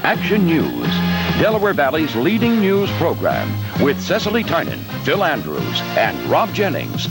Action News, Delaware Valley's leading news program, with Cecily Tynan, Phil Andrews, and Rob Jennings.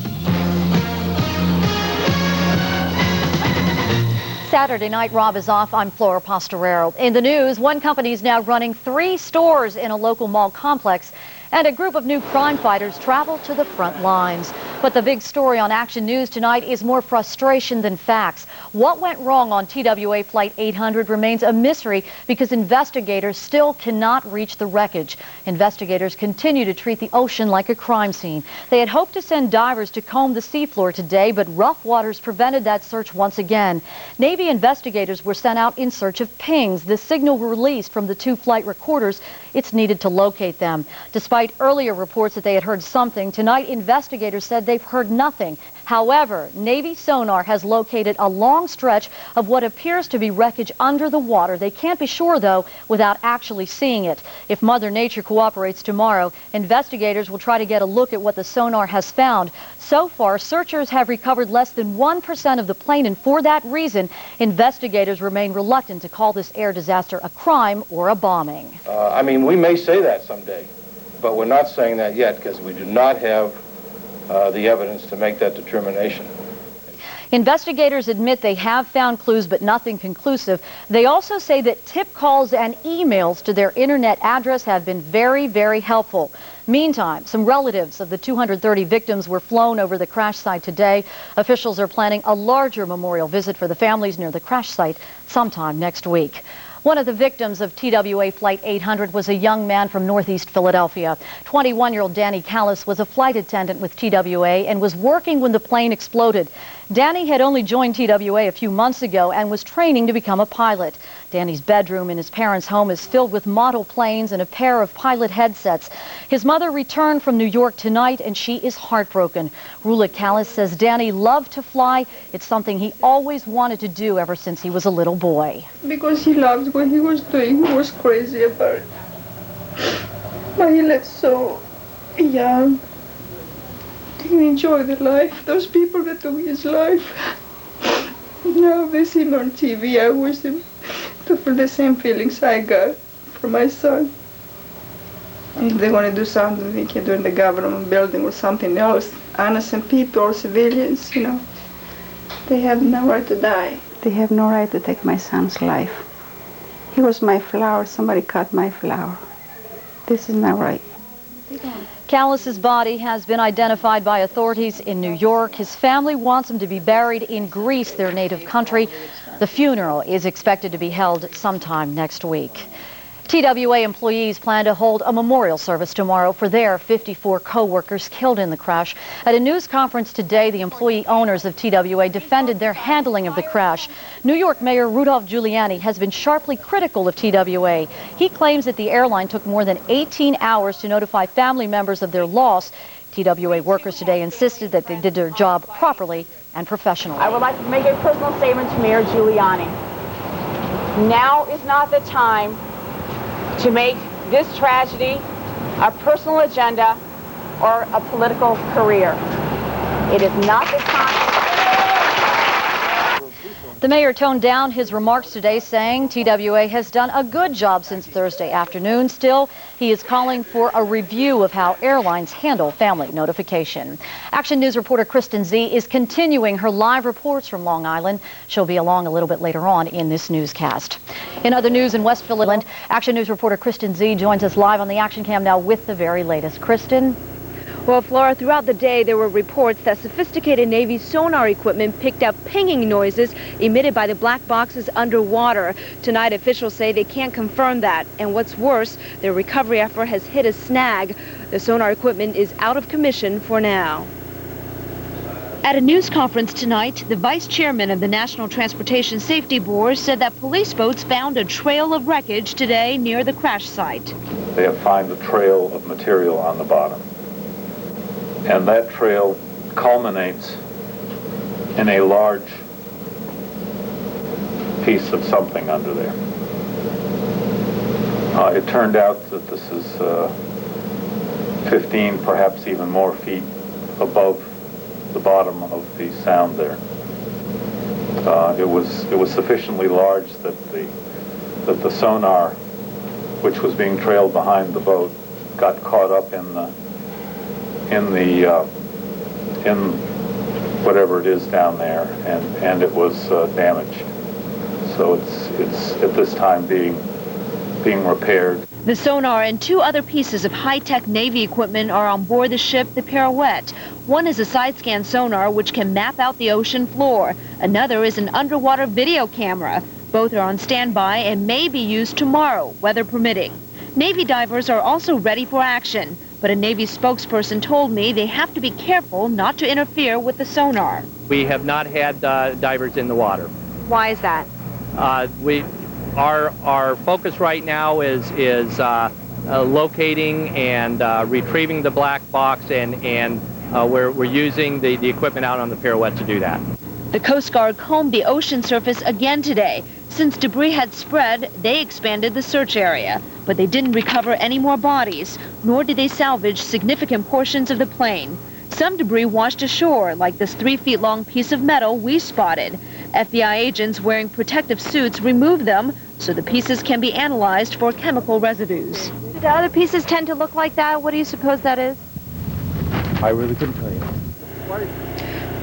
Saturday night, Rob is off. I'm Flora Pastorero. In the news, one company is now running 3 stores in a local mall complex, and a group of new crime fighters travel to the front lines. But the big story on Action News tonight is more frustration than facts. What went wrong on TWA Flight 800 remains a mystery because investigators still cannot reach the wreckage. Investigators continue to treat the ocean like a crime scene. They had hoped to send divers to comb the seafloor today, but rough waters prevented that search once again. Navy investigators were sent out in search of pings, the signal released from the 2 flight recorders. It's needed to locate them. Despite earlier reports that they had heard something, tonight investigators said they've heard nothing. However, Navy sonar has located a long stretch of what appears to be wreckage under the water. They can't be sure, though, without actually seeing it. If Mother Nature cooperates tomorrow, investigators will try to get a look at what the sonar has found. So far, searchers have recovered less than 1% of the plane, and for that reason, investigators remain reluctant to call this air disaster a crime or a bombing. I mean, we may say that someday, but we're not saying that yet because we do not have the evidence to make that determination. Investigators admit they have found clues, but nothing conclusive. They also say that tip calls and emails to their internet address have been very, very helpful. Meantime, some relatives of the 230 victims were flown over the crash site today. Officials are planning a larger memorial visit for the families near the crash site sometime next week. One of the victims of TWA Flight 800 was a young man from Northeast Philadelphia. 21-year-old Danny Callis was a flight attendant with TWA and was working when the plane exploded. Danny had only joined TWA a few months ago and was training to become a pilot. Danny's bedroom in his parents' home is filled with model planes and a pair of pilot headsets. His mother returned from New York tonight, and she is heartbroken. Rula Callis says Danny loved to fly. It's something he always wanted to do ever since he was a little boy. Because he loved what he was doing. He was crazy about it. But he left so young. He enjoyed the life. Those people that took his life. Now they see him on TV. I wish him to feel the same feelings I got for my son. If they want to do something, they can do in the government building or something else. Innocent people or civilians, you know, they have no right to die. They have no right to take my son's life. He was my flower. Somebody cut my flower. This is not right. Callis's body has been identified by authorities in New York. His family wants him to be buried in Greece, their native country. The funeral is expected to be held sometime next week. TWA employees plan to hold a memorial service tomorrow for their 54 co-workers killed in the crash. At a news conference today, the employee owners of TWA defended their handling of the crash. New York Mayor Rudolph Giuliani has been sharply critical of TWA. He claims that the airline took more than 18 hours to notify family members of their loss. TWA workers today insisted that they did their job properly and professionally. I would like to make a personal statement to Mayor Giuliani. Now is not the time to make this tragedy a personal agenda or a political career. It is not the time. The mayor toned down his remarks today, saying TWA has done a good job since Thursday afternoon. Still, he is calling for a review of how airlines handle family notification. Action News reporter Kristen Z is continuing her live reports from Long Island. She'll be along a little bit later on in this newscast. In other news in West Philadelphia, Action News reporter Kristen Z joins us live on the Action Cam now with the very latest. Kristen? Well, Flora, throughout the day, there were reports that sophisticated Navy sonar equipment picked up pinging noises emitted by the black boxes underwater. Tonight, officials say they can't confirm that. And what's worse, their recovery effort has hit a snag. The sonar equipment is out of commission for now. At a news conference tonight, the vice chairman of the National Transportation Safety Board said that police boats found a trail of wreckage today near the crash site. They have found a trail of material on the bottom. And that trail culminates in a large piece of something under there. It turned out that this is 15, perhaps even more feet above the bottom of the sound there. It was sufficiently large that the sonar, which was being trailed behind the boat, got caught up in whatever it is down there, and it was damaged. So it's at this time being repaired. The sonar and two other pieces of high-tech Navy equipment are on board the ship, the Pirouette. One is a side-scan sonar which can map out the ocean floor. Another is an underwater video camera. Both are on standby and may be used tomorrow, weather permitting. Navy divers are also ready for action, but a Navy spokesperson told me they have to be careful not to interfere with the sonar. We have not had divers in the water. Why is that? Our focus right now is locating and retrieving the black box, and we're using the equipment out on the Pirouette to do that. The Coast Guard combed the ocean surface again today. Since debris had spread, they expanded the search area, but they didn't recover any more bodies, nor did they salvage significant portions of the plane. Some debris washed ashore, like this 3-feet-long piece of metal we spotted. FBI agents wearing protective suits removed them so the pieces can be analyzed for chemical residues. Do the other pieces tend to look like that? What do you suppose that is? I really couldn't tell you.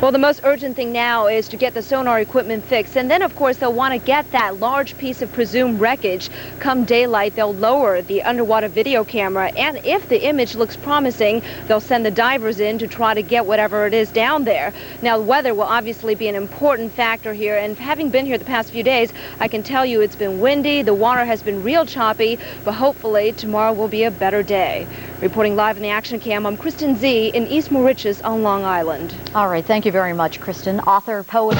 Well, the most urgent thing now is to get the sonar equipment fixed. And then, of course, they'll want to get that large piece of presumed wreckage. Come daylight, they'll lower the underwater video camera. And if the image looks promising, they'll send the divers in to try to get whatever it is down there. Now, the weather will obviously be an important factor here. And having been here the past few days, I can tell you it's been windy. The water has been real choppy. But hopefully, tomorrow will be a better day. Reporting live in the Action Cam, I'm Kristen Z in East Moriches on Long Island. All right, thank you very much, Kristen. Author, poet.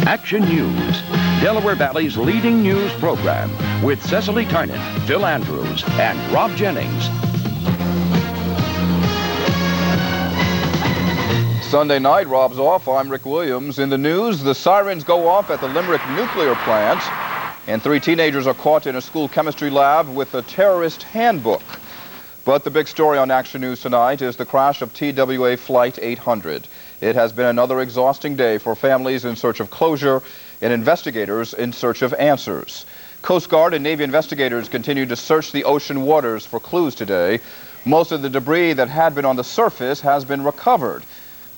Action News, Delaware Valley's leading news program, with Cecily Tynan, Phil Andrews, and Rob Jennings. Sunday night, Rob's off. I'm Rick Williams. In the news, the sirens go off at the Limerick nuclear plant, and 3 teenagers are caught in a school chemistry lab with a terrorist handbook. But the big story on Action News tonight is the crash of TWA Flight 800. It has been another exhausting day for families in search of closure and investigators in search of answers. Coast Guard and Navy investigators continue to search the ocean waters for clues today. Most of the debris that had been on the surface has been recovered,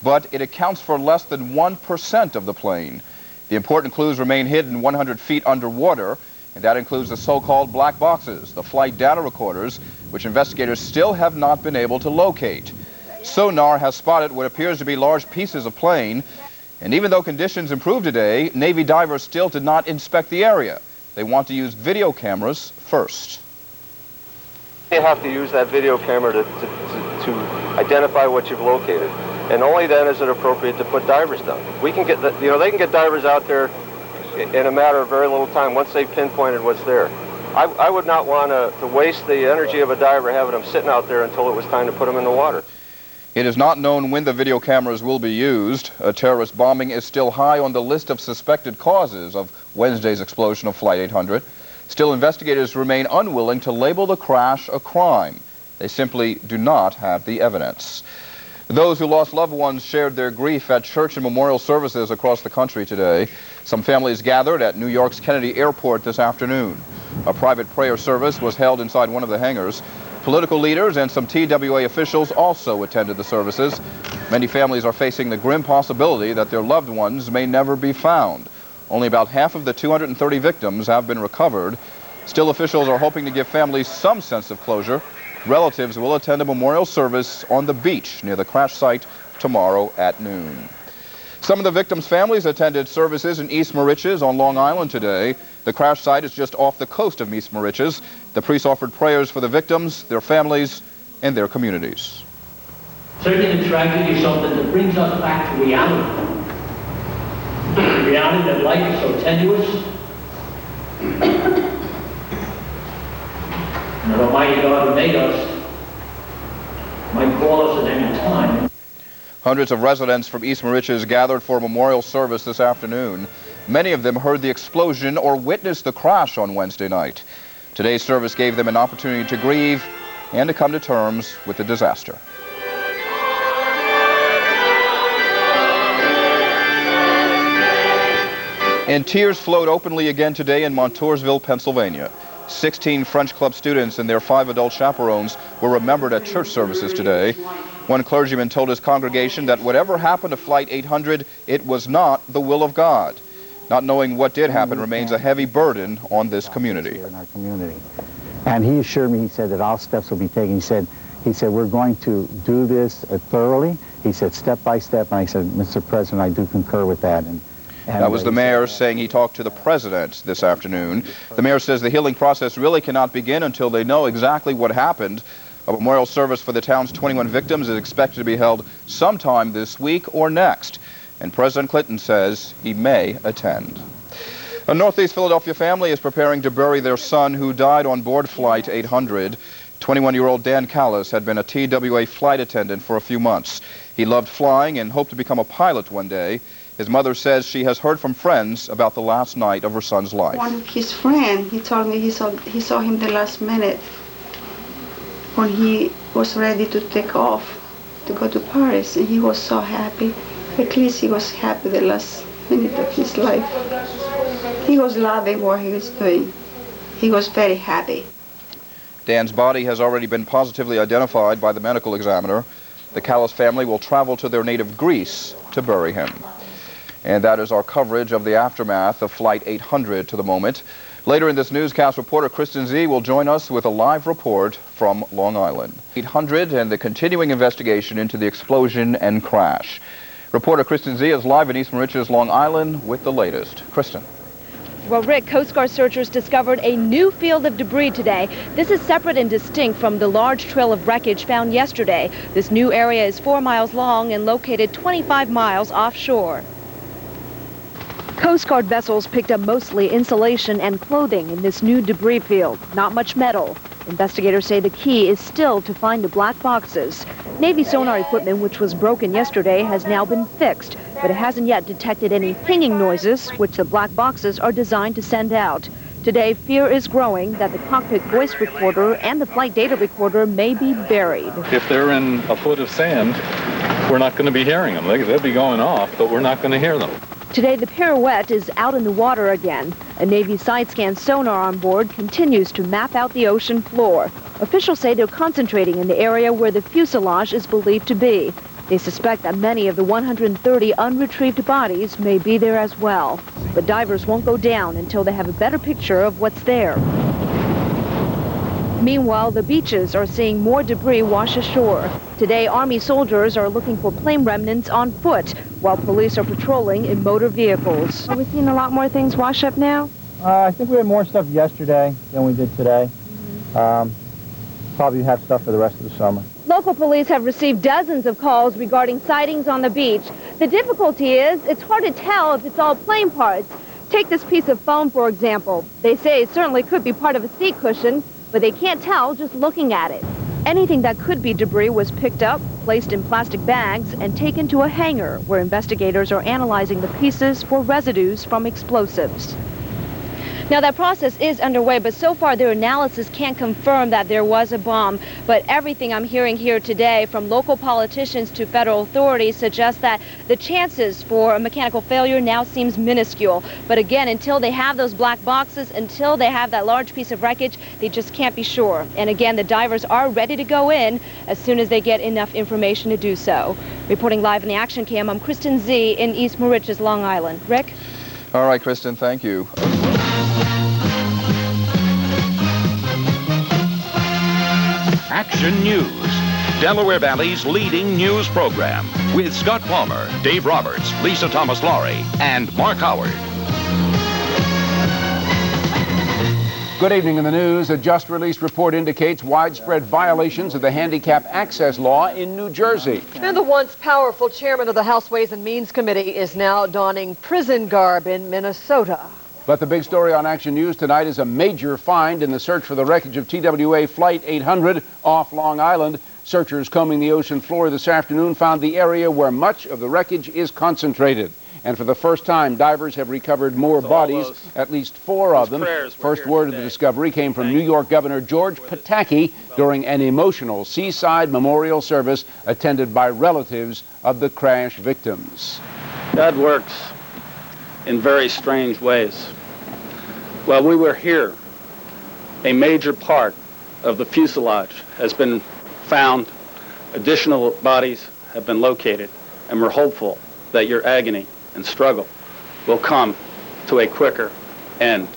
but it accounts for less than 1% of the plane. The important clues remain hidden 100 feet underwater, and that includes the so-called black boxes, the flight data recorders, which investigators still have not been able to locate. Sonar has spotted what appears to be large pieces of plane, and even though conditions improved today, Navy divers still did not inspect the area. They want to use video cameras first. You have to use that video camera to identify what you've located, and only then is it appropriate to put divers down. We can get, they can get divers out there in a matter of very little time once they've pinpointed what's there. I would not want to waste the energy of a diver having them sitting out there until it was time to put them in the water. It is not known when the video cameras will be used. A terrorist bombing is still high on the list of suspected causes of Wednesday's explosion of Flight 800. Still, investigators remain unwilling to label the crash a crime. They simply do not have the evidence. Those who lost loved ones shared their grief at church and memorial services across the country today. Some families gathered at New York's Kennedy Airport this afternoon. A private prayer service was held inside one of the hangars. Political leaders and some TWA officials also attended the services. Many families are facing the grim possibility that their loved ones may never be found. Only about half of the 230 victims have been recovered. Still, officials are hoping to give families some sense of closure. Relatives will attend a memorial service on the beach near the crash site tomorrow at noon. Some of the victims' families attended services in East Moriches on Long Island today. The crash site is just off the coast of East Moriches. The priests offered prayers for the victims, their families, and their communities. Certainly the tragedy is something that brings us back to reality. Reality that life is so tenuous. And the Almighty God who made us might call us at any time. Hundreds of residents from East Moriches gathered for a memorial service this afternoon. Many of them heard the explosion or witnessed the crash on Wednesday night. Today's service gave them an opportunity to grieve and to come to terms with the disaster. And tears flowed openly again today in Montoursville, Pennsylvania. 16 French Club students and their 5 adult chaperones were remembered at church services today. One clergyman told his congregation that whatever happened to Flight 800, it was not the will of God. Not knowing what did happen remains a heavy burden on this community. In our community. And he assured me, he said that all steps will be taken. He said we're going to do this thoroughly. He said step by step. And I said, Mr. President, I do concur with that. And that was the mayor saying he talked to the president this afternoon. The mayor says the healing process really cannot begin until they know exactly what happened. A memorial service for the town's 21 victims is expected to be held sometime this week or next. And President Clinton says he may attend. A Northeast Philadelphia family is preparing to bury their son who died on board Flight 800. 21-year-old Dan Callis had been a TWA flight attendant for a few months. He loved flying and hoped to become a pilot one day. His mother says she has heard from friends about the last night of her son's life. One of his friends, he told me he saw him the last minute when he was ready to take off to go to Paris, and he was so happy. At least he was happy the last minute of his life. He was loving what he was doing. He was very happy. Dan's body has already been positively identified by the medical examiner. The Callis family will travel to their native Greece to bury him. And that is our coverage of the aftermath of Flight 800 to the moment. Later in this newscast, reporter Kristen Z will join us with a live report from Long Island. 800 and the continuing investigation into the explosion and crash. Reporter Kristen Z is live in East Moriches, Long Island with the latest. Kristen. Well, Rick, Coast Guard searchers discovered a new field of debris today. This is separate and distinct from the large trail of wreckage found yesterday. This new area is 4 miles long and located 25 miles offshore. Coast Guard vessels picked up mostly insulation and clothing in this new debris field. Not much metal. Investigators say the key is still to find the black boxes. Navy sonar equipment, which was broken yesterday, has now been fixed, but it hasn't yet detected any pinging noises, which the black boxes are designed to send out. Today, fear is growing that the cockpit voice recorder and the flight data recorder may be buried. If they're in a foot of sand, we're not going to be hearing them. They'll be going off, but we're not going to hear them. Today, the Pirouette is out in the water again. A Navy side-scan sonar on board continues to map out the ocean floor. Officials say they're concentrating in the area where the fuselage is believed to be. They suspect that many of the 130 unretrieved bodies may be there as well. But divers won't go down until they have a better picture of what's there. Meanwhile, the beaches are seeing more debris wash ashore. Today, Army soldiers are looking for plane remnants on foot, while police are patrolling in motor vehicles. Are we seeing a lot more things wash up now? I think we had more stuff yesterday than we did today. Probably have stuff for the rest of the summer. Local police have received dozens of calls regarding sightings on the beach. The difficulty is, it's hard to tell if it's all plane parts. Take this piece of foam, for example. They say it certainly could be part of a seat cushion, but they can't tell just looking at it. Anything that could be debris was picked up, placed in plastic bags, and taken to a hangar where investigators are analyzing the pieces for residues from explosives. Now, that process is underway, but so far their analysis can't confirm that there was a bomb. But everything I'm hearing here today, from local politicians to federal authorities, suggests that the chances for a mechanical failure now seems minuscule. But again, until they have those black boxes, until they have that large piece of wreckage, they just can't be sure. And again, the divers are ready to go in as soon as they get enough information to do so. Reporting live in the Action Cam, I'm Kristen Z in East Moriches, Long Island. Rick? All right, Kristen, thank you. Action News, Delaware Valley's leading news program, with Scott Palmer, Dave Roberts, Lisa Thomas-Laurie, and Mark Howard. Good evening in the news. A just-released report indicates widespread violations of the handicap access law in New Jersey. And the once powerful chairman of the House Ways and Means Committee is now donning prison garb in Minnesota. But the big story on Action News tonight is a major find in the search for the wreckage of TWA Flight 800 off Long Island. Searchers combing the ocean floor this afternoon found the area where much of the wreckage is concentrated. And for the first time, divers have recovered more bodies, at least 4 of them. First word of the discovery came from New York Governor George Pataki during an emotional seaside memorial service attended by relatives of the crash victims. God works in very strange ways. While we were here, a major part of the fuselage has been found, additional bodies have been located, and we're hopeful that your agony and struggle will come to a quicker end.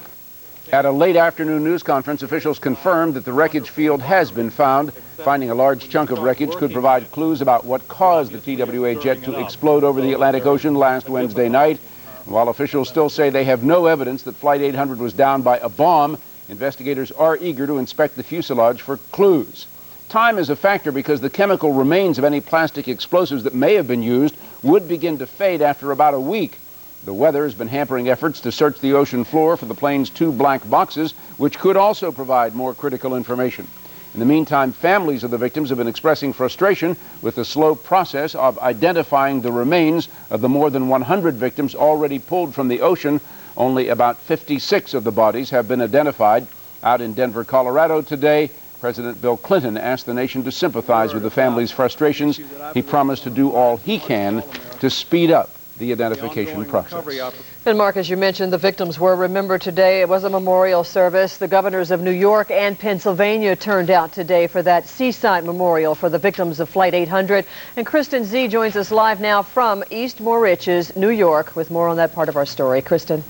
At a late afternoon news conference, officials confirmed that the wreckage field has been found. Finding a large chunk of wreckage could provide clues about what caused the TWA jet to explode over the Atlantic Ocean last Wednesday night. While officials still say they have no evidence that Flight 800 was down by a bomb, investigators are eager to inspect the fuselage for clues. Time is a factor because the chemical remains of any plastic explosives that may have been used would begin to fade after about a week. The weather has been hampering efforts to search the ocean floor for the plane's 2 black boxes, which could also provide more critical information. In the meantime, families of the victims have been expressing frustration with the slow process of identifying the remains of the more than 100 victims already pulled from the ocean. Only about 56 of the bodies have been identified. Out in Denver, Colorado today, President Bill Clinton asked the nation to sympathize with the families' frustrations. He promised to do all he can to speed up the identification process. And Mark, as you mentioned, the victims were remembered today. It was a memorial service. The governors of New York and Pennsylvania turned out today for that seaside memorial for the victims of Flight 800. And Kristen Z joins us live now from East Moriches, New York, with more on that part of our story. Kristen.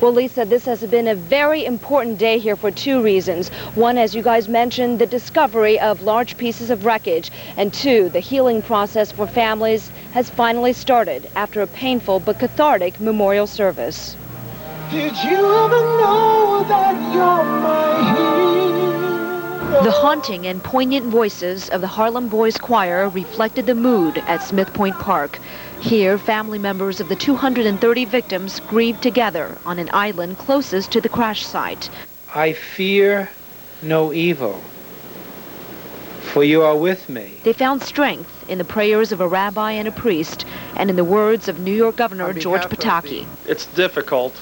Well, Lisa, this has been a very important day here for 2 reasons. One, as you guys mentioned, the discovery of large pieces of wreckage. And 2, the healing process for families has finally started after a painful but cathartic memorial service. Did you ever know that you're my hero? The haunting and poignant voices of the Harlem Boys Choir reflected the mood at Smith Point Park. Here, family members of the 230 victims grieved together on an island closest to the crash site. I fear no evil, for you are with me. They found strength in the prayers of a rabbi and a priest, and in the words of New York Governor George Pataki. It's difficult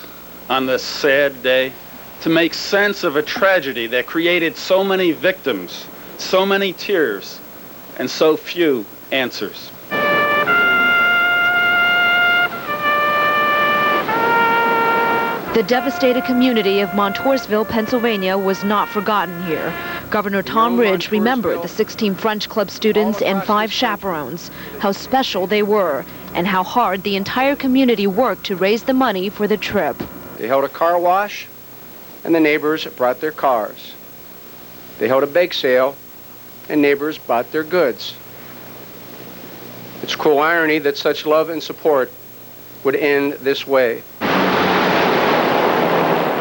on this sad day to make sense of a tragedy that created so many victims, so many tears, and so few answers. The devastated community of Montoursville, Pennsylvania was not forgotten here. Governor Tom Ridge remembered the 16 French Club students and 5 chaperones, how special they were, and how hard the entire community worked to raise the money for the trip. They held a car wash, and the neighbors brought their cars. They held a bake sale, and neighbors bought their goods. It's cruel irony that such love and support would end this way.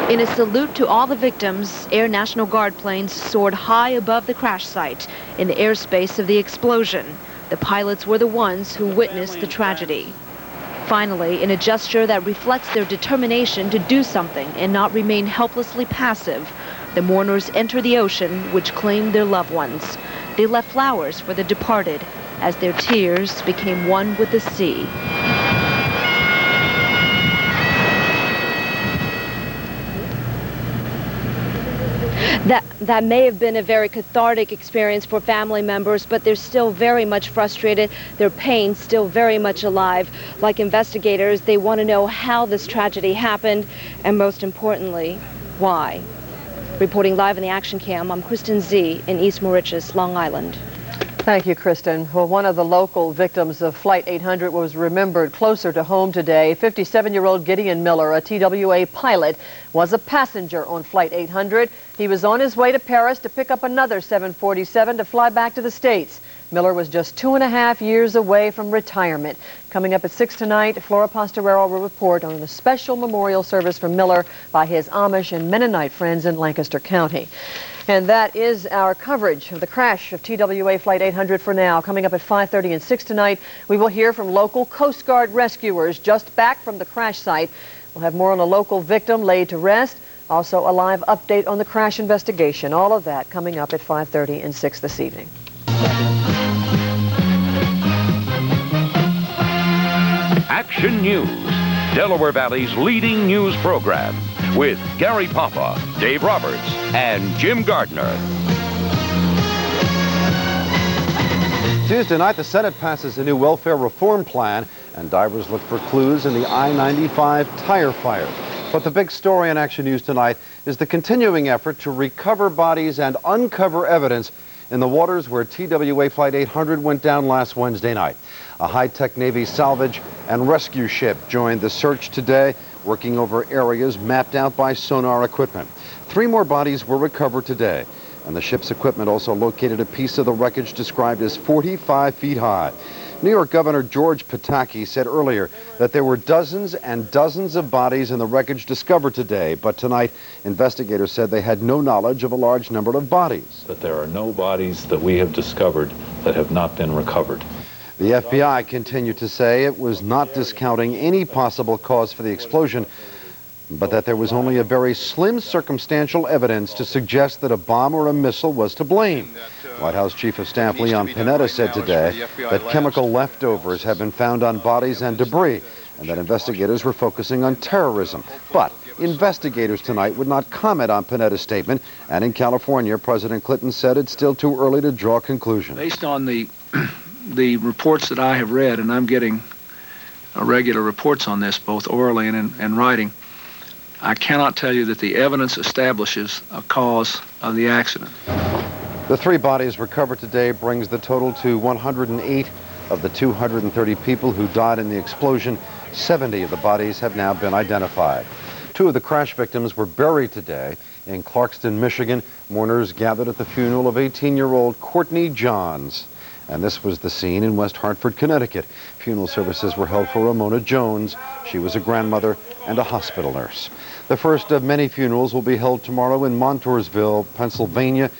In a salute to all the victims, Air National Guard planes soared high above the crash site in the airspace of the explosion. The pilots were the ones who witnessed the tragedy. Finally, in a gesture that reflects their determination to do something and not remain helplessly passive, the mourners enter the ocean which claimed their loved ones. They left flowers for the departed as their tears became one with the sea. That may have been a very cathartic experience for family members, but they're still very much frustrated. Their pain still very much alive. Like investigators, they want to know how this tragedy happened, and most importantly, why. Reporting live in the Action Cam, I'm Kristen Z in East Moriches, Long Island. Thank you, Kristen. Well, one of the local victims of Flight 800 was remembered closer to home today. 57-year-old Gideon Miller, a TWA pilot, was a passenger on Flight 800. He was on his way to Paris to pick up another 747 to fly back to the States. Miller was just 2.5 years away from retirement. Coming up at 6 tonight, Flora Pastorero will report on a special memorial service for Miller by his Amish and Mennonite friends in Lancaster County. And that is our coverage of the crash of TWA Flight 800 for now. Coming up at 5:30 and 6 tonight, we will hear from local Coast Guard rescuers just back from the crash site. We'll have more on a local victim laid to rest. Also, a live update on the crash investigation. All of that coming up at 5:30 and 6 this evening. Action News. Delaware Valley's leading news program, with Gary Papa, Dave Roberts, and Jim Gardner. Tuesday night, the Senate passes a new welfare reform plan, and divers look for clues in the I-95 tire fire. But the big story in Action News tonight is the continuing effort to recover bodies and uncover evidence in the waters where TWA Flight 800 went down last Wednesday night. A high-tech Navy salvage and rescue ship joined the search today, working over areas mapped out by sonar equipment. 3 more bodies were recovered today, and the ship's equipment also located a piece of the wreckage described as 45 feet high. New York Governor George Pataki said earlier that there were dozens and dozens of bodies in the wreckage discovered today, but tonight investigators said they had no knowledge of a large number of bodies. That there are no bodies that we have discovered that have not been recovered. The FBI continued to say it was not discounting any possible cause for the explosion, but that there was only a very slim circumstantial evidence to suggest that a bomb or a missile was to blame. White House Chief of Staff Leon Panetta said today that chemical leftovers have been found on bodies and debris, and that investigators were focusing on terrorism. But investigators tonight would not comment on Panetta's statement, and in California, President Clinton said it's still too early to draw conclusions. Based on the reports that I have read, and I'm getting regular reports on this, both orally and in writing, I cannot tell you that the evidence establishes a cause of the accident. The 3 bodies recovered today brings the total to 108 of the 230 people who died in the explosion. 70 of the bodies have now been identified. 2 of the crash victims were buried today in Clarkston, Michigan. Mourners gathered at the funeral of 18-year-old Courtney Johns. And this was the scene in West Hartford, Connecticut. Funeral services were held for Ramona Jones. She was a grandmother and a hospital nurse. The first of many funerals will be held tomorrow in Montoursville, Pennsylvania.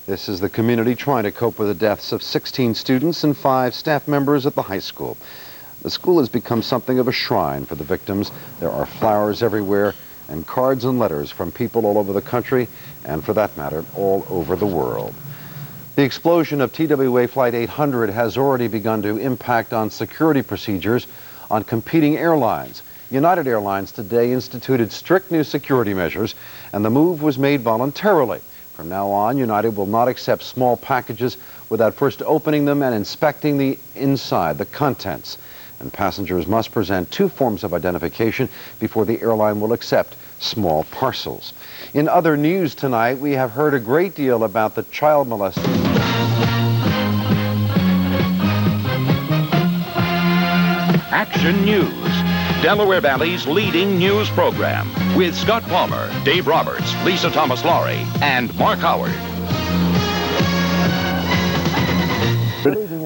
This is the community trying to cope with the deaths of 16 students and 5 staff members at the high school. The school has become something of a shrine for the victims. There are flowers everywhere and cards and letters from people all over the country and, for that matter, all over the world. The explosion of TWA Flight 800 has already begun to impact on security procedures on competing airlines. United Airlines today instituted strict new security measures, and the move was made voluntarily. From now on, United will not accept small packages without first opening them and inspecting the inside, the contents. And passengers must present 2 forms of identification before the airline will accept small parcels. In other news tonight, we have heard a great deal about the child molesting. Action News, Delaware Valley's leading news program, with Scott Palmer, Dave Roberts, Lisa Thomas-Laurie, and Mark Howard.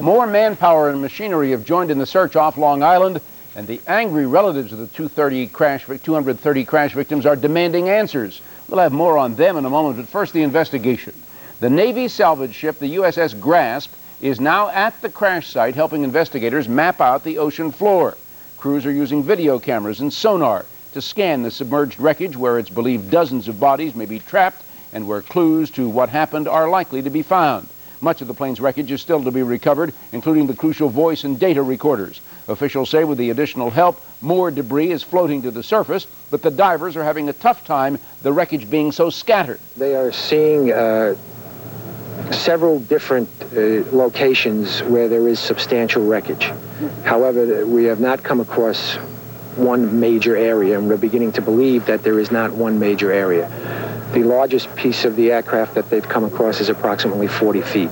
More manpower and machinery have joined in the search off Long Island, and the angry relatives of the 230 crash victims are demanding answers. We'll have more on them in a moment, but first the investigation. The Navy salvage ship, the USS Grasp, is now at the crash site helping investigators map out the ocean floor. Crews are using video cameras and sonar to scan the submerged wreckage where it's believed dozens of bodies may be trapped and where clues to what happened are likely to be found. Much of the plane's wreckage is still to be recovered, including the crucial voice and data recorders. Officials say with the additional help, more debris is floating to the surface, but the divers are having a tough time, the wreckage being so scattered. They are seeing several different locations where there is substantial wreckage. However, we have not come across one major area, and we're beginning to believe that there is not one major area. The largest piece of the aircraft that they've come across is approximately 40 feet.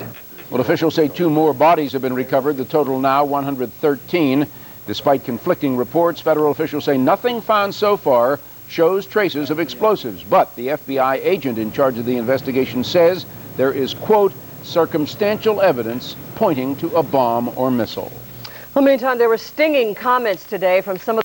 Well, officials say 2 more bodies have been recovered, the total now 113. Despite conflicting reports, federal officials say nothing found so far shows traces of explosives. But the FBI agent in charge of the investigation says there is, quote, circumstantial evidence pointing to a bomb or missile. Well, meantime, there were stinging comments today from some of